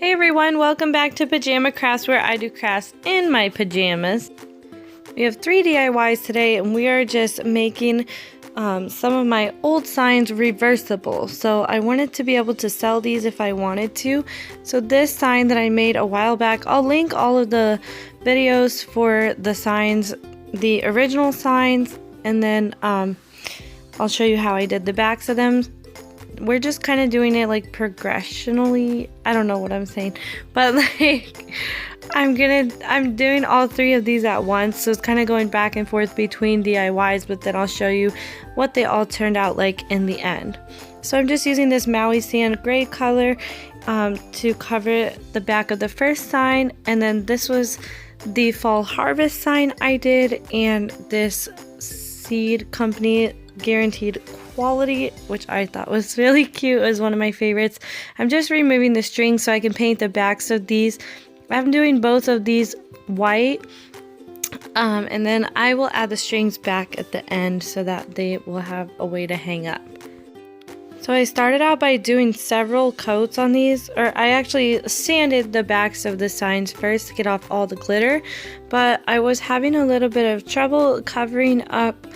Hey everyone, welcome back to Pajama Crafts, where I do crafts in my pajamas. We have 3 DIYs today, and we are just making some of my old signs reversible. So I wanted to be able to sell these if I wanted to. So this sign that I made a while back, I'll link all of the videos for the signs, the original signs, and then I'll show you how I did the backs of them. We're just kind of doing it like progressionally. I don't know what I'm saying, but like I'm doing all 3 of these at once, so it's kind of going back and forth between DIYs, but then I'll show you what they all turned out like in the end. So I'm just using this Maui sand gray color to cover the back of the first sign, and then this was the fall harvest sign I did, and this seed company guaranteed quality, which I thought was really cute. It was one of my favorites. I'm just removing the string so I can paint the backs of these. I'm doing both of these white, and then I will add the strings back at the end so that they will have a way to hang up. So I started out by doing several coats on these, or I actually sanded the backs of the signs first to get off all the glitter, but I was having a little bit of trouble covering up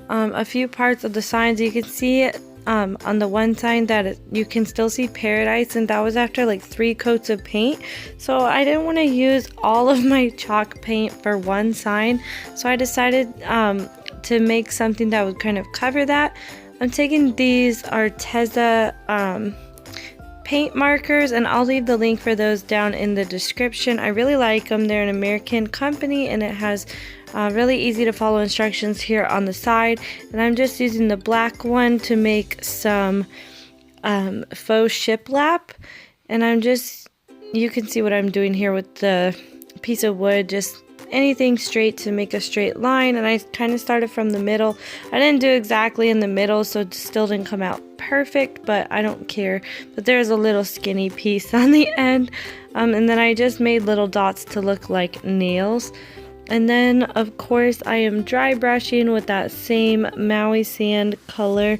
a few parts of the signs. You can see on the one sign that you can still see paradise, and that was after like 3 coats of paint. So I didn't want to use all of my chalk paint for one sign, so I decided to make something that would kind of cover that. I'm taking these Arteza paint markers, and I'll leave the link for those down in the description. I really like them. They're an American company, and it has really easy to follow instructions here on the side. And I'm just using the black one to make some faux shiplap, and you can see what I'm doing here with the piece of wood, just anything straight to make a straight line. And I kind of started from the middle. I didn't do exactly in the middle, so it still didn't come out perfect, but I don't care. But there's a little skinny piece on the end, and then I just made little dots to look like nails. And then of course I am dry brushing with that same Maui sand color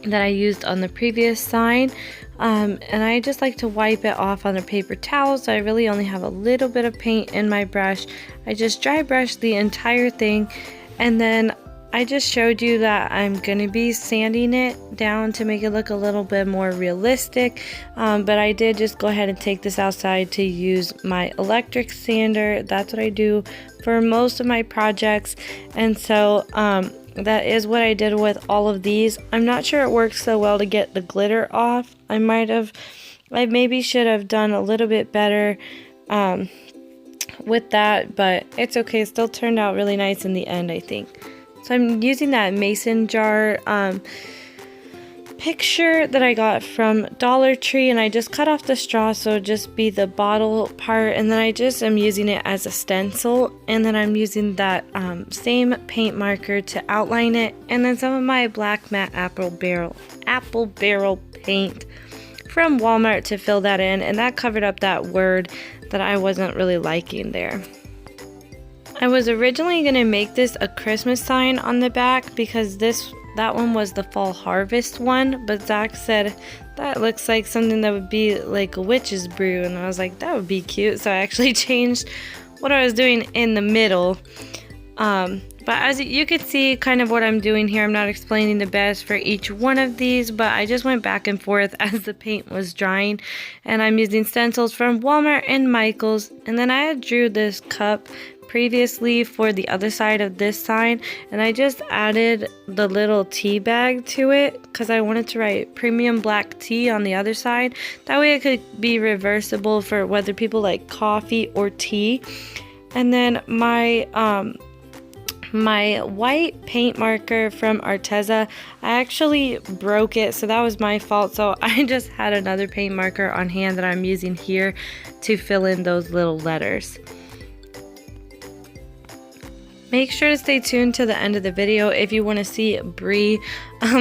that I used on the previous sign, and I just like to wipe it off on a paper towel, so I really only have a little bit of paint in my brush. I just dry brush the entire thing, and then I just showed you that I'm going to be sanding it down to make it look a little bit more realistic, but I did just go ahead and take this outside to use my electric sander. That's what I do for most of my projects, and so that is what I did with all of these. I'm not sure it works so well to get the glitter off. I maybe should have done a little bit better with that, but it's okay. It still turned out really nice in the end, I think. So I'm using that mason jar picture that I got from Dollar Tree, and I just cut off the straw so it'll just be the bottle part, and then I just am using it as a stencil, and then I'm using that same paint marker to outline it, and then some of my black matte apple barrel paint from Walmart to fill that in, and that covered up that word that I wasn't really liking there. I was originally going to make this a Christmas sign on the back because that one was the fall harvest one, but Zach said that looks like something that would be like a witch's brew, and I was like, that would be cute. So I actually changed what I was doing in the middle. But as you could see kind of what I'm doing here, I'm not explaining the best for each one of these, but I just went back and forth as the paint was drying, and I'm using stencils from Walmart and Michael's, and then I had drew this cup previously for the other side of this sign, and I just added the little tea bag to it because I wanted to write premium black tea on the other side. That way it could be reversible for whether people like coffee or tea. And then my my white paint marker from Arteza, I actually broke it, so that was my fault. So I just had another paint marker on hand that I'm using here to fill in those little letters. Make sure to stay tuned to the end of the video if you want to see Brie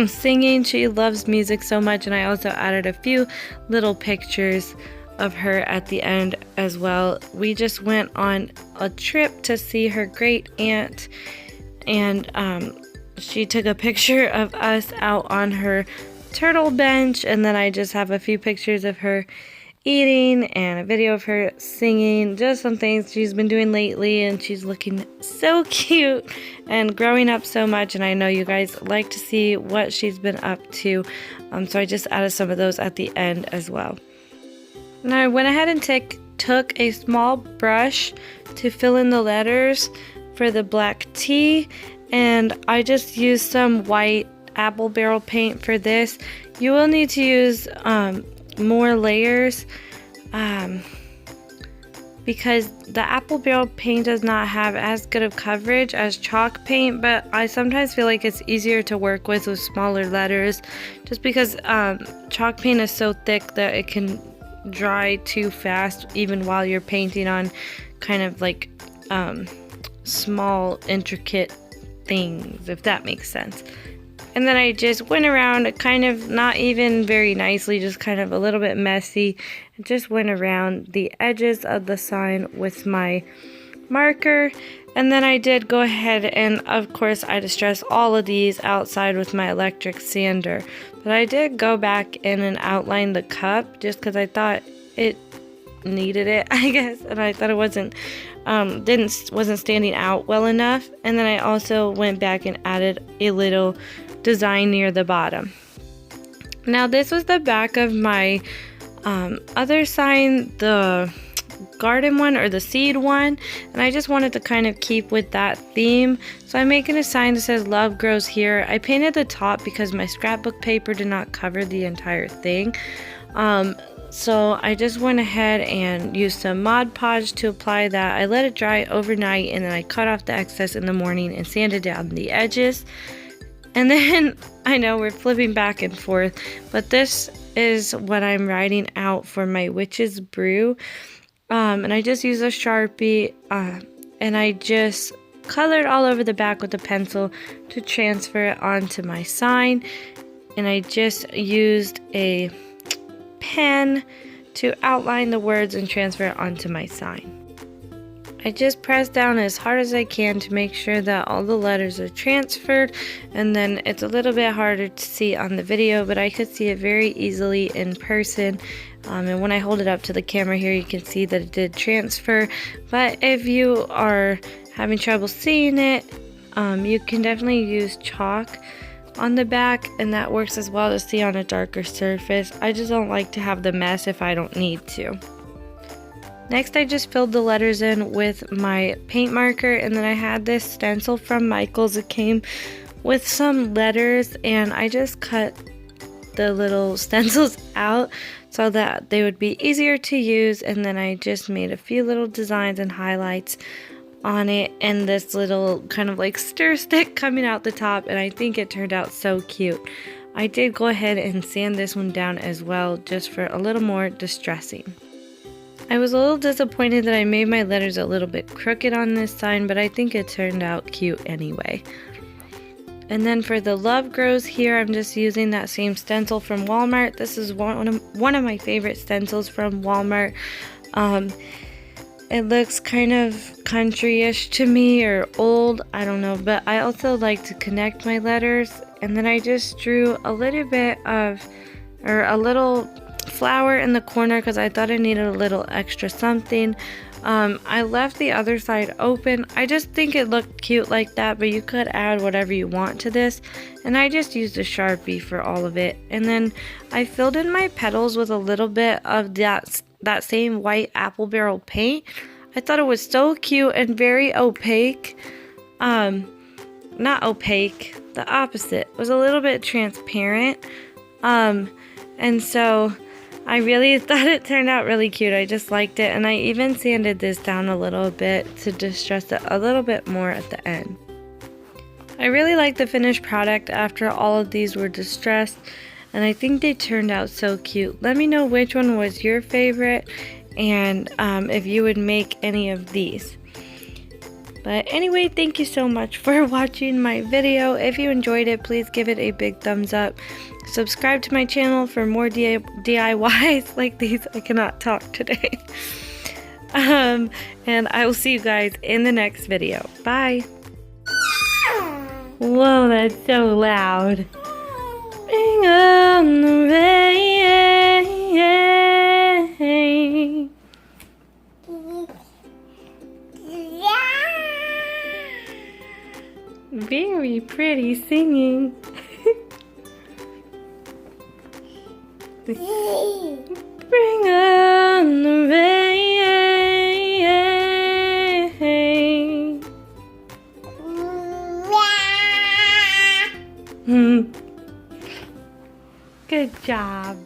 singing. She loves music so much, and I also added a few little pictures of her at the end as well. We just went on a trip to see her great aunt, and she took a picture of us out on her turtle bench, and then I just have a few pictures of her eating and a video of her singing, just some things she's been doing lately, and she's looking so cute and growing up so much, and I know you guys like to see what she's been up to, so I just added some of those at the end as well. Now I went ahead and took a small brush to fill in the letters for the black T, and I just used some white apple barrel paint for this. You will need to use more layers because the apple barrel paint does not have as good of coverage as chalk paint, but I sometimes feel like it's easier to work with smaller letters just because chalk paint is so thick that it can dry too fast even while you're painting on kind of like small intricate things, if that makes sense. And then I just went around kind of not even very nicely, just kind of a little bit messy. I just went around the edges of the sign with my marker. And then I did go ahead and, of course, I distressed all of these outside with my electric sander. But I did go back in and outline the cup just because I thought it needed it, I guess. And I thought it wasn't standing out well enough. And then I also went back and added a little design near the bottom. Now this was the back of my other sign, the garden one or the seed one, and I just wanted to kind of keep with that theme, so I'm making a sign that says love grows here. I painted the top because my scrapbook paper did not cover the entire thing, so I just went ahead and used some Mod Podge to apply that. I let it dry overnight, and then I cut off the excess in the morning and sanded down the edges. And then, I know we're flipping back and forth, but this is what I'm writing out for my witch's brew. And I just used a Sharpie, and I just colored all over the back with a pencil to transfer it onto my sign. And I just used a pen to outline the words and transfer it onto my sign. I just press down as hard as I can to make sure that all the letters are transferred, and then it's a little bit harder to see on the video, but I could see it very easily in person. And when I hold it up to the camera here, you can see that it did transfer. But if you are having trouble seeing it, you can definitely use chalk on the back, and that works as well to see on a darker surface. I just don't like to have the mess if I don't need to. Next, I just filled the letters in with my paint marker, and then I had this stencil from Michael's. It came with some letters, and I just cut the little stencils out so that they would be easier to use, and then I just made a few little designs and highlights on it, and this little kind of like stir stick coming out the top, and I think it turned out so cute. I did go ahead and sand this one down as well, just for a little more distressing. I was a little disappointed that I made my letters a little bit crooked on this sign, but I think it turned out cute anyway. And then for the love grows here, I'm just using that same stencil from Walmart. This is one of my favorite stencils from Walmart. It looks kind of country-ish to me, or old, I don't know, but I also like to connect my letters. And then I just drew a little bit of, or a little flower in the corner because I thought I needed a little extra something. I left the other side open. I just think it looked cute like that, but you could add whatever you want to this, and I just used a Sharpie for all of it. And then I filled in my petals with a little bit of that same white apple barrel paint. I thought it was so cute and very opaque. Not opaque, the opposite. It was a little bit transparent. And so I really thought it turned out really cute. I just liked it, and I even sanded this down a little bit to distress it a little bit more at the end. I really like the finished product after all of these were distressed, and I think they turned out so cute. Let me know which one was your favorite, and if you would make any of these. But anyway, thank you so much for watching my video. If you enjoyed it, please give it a big thumbs up. Subscribe to my channel for more DIYs like these. I cannot talk today. And I will see you guys in the next video. Bye. Whoa, that's so loud. Ring on the rain. very pretty singing. Bring on the rain. Good job.